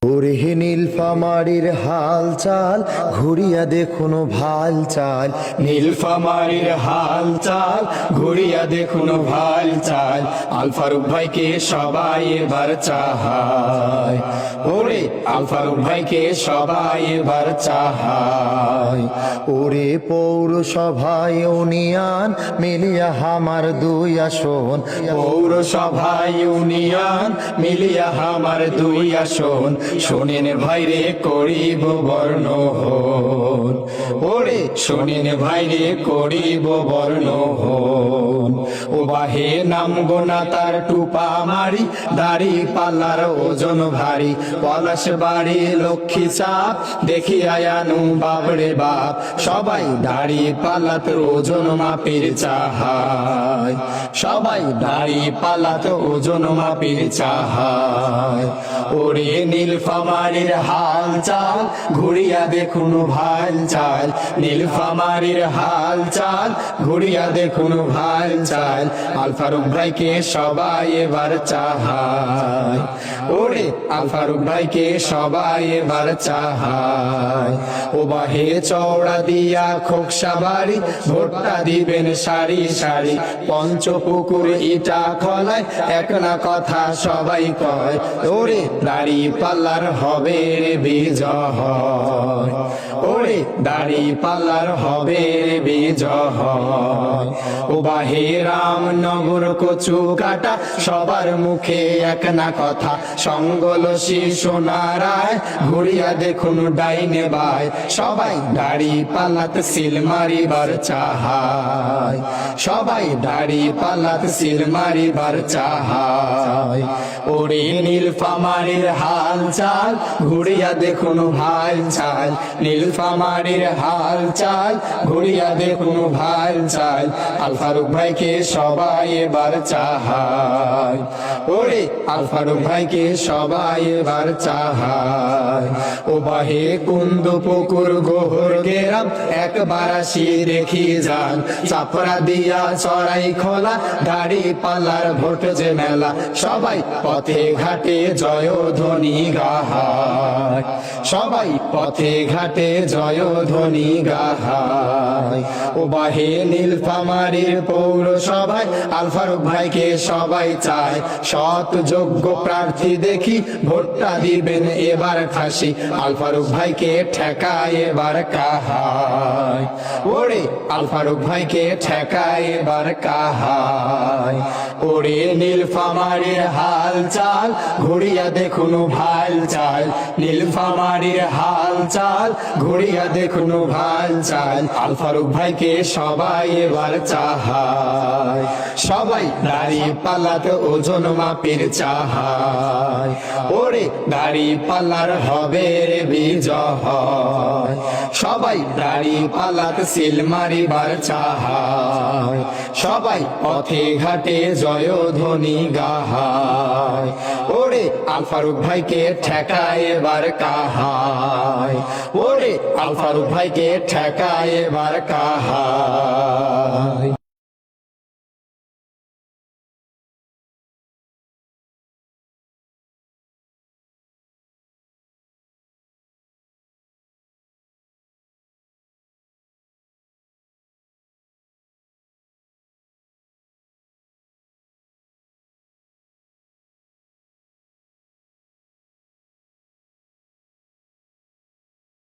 ওরে নীলফামারীর হাল চাল ঘুরিয়া দেখুন ভাল চাল, নীলফামারীর হাল চাল ঘুরিয়া দেখুন ভাল চাল। আল ফারুক ভাইকে সবাই এবার চাহায়, ওরে আল ফারুক ভাইকে সবাই এবার চাহায়। ওরে পৌরসভায় ইউনিয়ন মিলিয়া হামার দুই আসন, পৌরসভায় ইউনিয়ন মিলিয়া আমার দুই আসন। শোনেন ভাইরে করিব বর্ণহন, ওরে শোনেন ভাইরে করিব বর্ণহন। ও বাহে নাম গোনা তার টুপা মারি, দাড়ি পাল্লার ওজন ভারী। পলাশ বাড়ি লক্ষ্মী চাপ দেখি আয়ানু বাবরে বাপ, সবাই দাড়ি পাল্লাত ওজন মাপির চাহায়, সবাই দাড়ি পাল্লাত ওজন মাপির চাহায়। ওরে নীলফামারীর হাল চাল ঘুরিয়া দেখুন ভাল চাল, নীলফামারীর হাল চাল ঘুরিয়া দেখুন ভাল চাল। আল ফারুক ভাইকে সবাই এবার চাহায়, ওরে আল ফারুক ভাইকে সবাই এবার চাহায়। ও বাহে চওড়া দিয়া খোকসা বাড়ি, ভোটটা দিবেন সারি সারি। পঞ্চপুকুর ইটা খলায় এক না কথা সবাই কয়, ওরে দাড়ি পাল্লার হবে রে বিজয়, ওরে দাড়ি পাল্লার হবে রে বিজয়। ও বাহে রামনগর কচু কাটা সবার মুখে এক না কথা। সঙ্গলসী সোনারায় ঘুরিয়া দেখুন ডাইনে বাই, সবাই দাড়ি পাল্লাত সিল মারিবার চাহায়, সবাই দাড়ি পাল্লাত সিল মারিবার চাহায়। ওরে নীলফামারীর হাল চাল ঘুরিয়া দেখুন ভাল চাল, নীলফামারীর হাল চাল ঘুরিয়া দেখুন ভাল চাল। আল ফারুক ভাইকে সবাই এবার চাহায়, ওরে আল ফারুক ভাইকে সবাই এবার চাহায়। ও বাহে কুন্দ পুকুর গোহর গেরাম একবার আসি দেখি যান। চাপড়া দিয়া চড়াই খোলা দাড়ি পাল্লার ভোট যে মেলা, সবাই পথে ঘাটে জয়ধ্বনি গাহায়, সবাই পথে ঘাটে জয়ধ্বনি গাহায়। ও বাহে নীলফামারীর পৌরসভায় আল ফারুক ভাইকে সবাই চায়। সৎ যোগ্য প্রার্থী দেখি ভোটটা দিবেন এবার খাসি। আল ফারুক ভাইকে ঠেকায় এবার কাহায়, ওরে আল ফারুক ভাইকে ঠেকায় এবার কাহায়। ওরে নীলফামারীর হাল চাল ঘুরিয়া দেখুন ভাল চাল, নীলফামারীর হাল চাল ঘুরিয়া দেখুন ভাল চাল। আল ফারুক ভাইকে সবাই এবার চাহায়, সবাই দাড়ি পাল্লাত ওজন মাপির চাহায়, ওরে দাড়ি পাল্লার হবে রে বিজয়। সবাই দাড়ি পাল্লাত সিল মারিবার চাহায়, সবাই পথে ঘাটে জয়ধ্বনি গাহায়। ওরে আল ফারুক ভাইকে ঠেকায় এবার কাহায়, ওরে আল ফারুক ভাইকে ঠেকায় এবার কাহায়।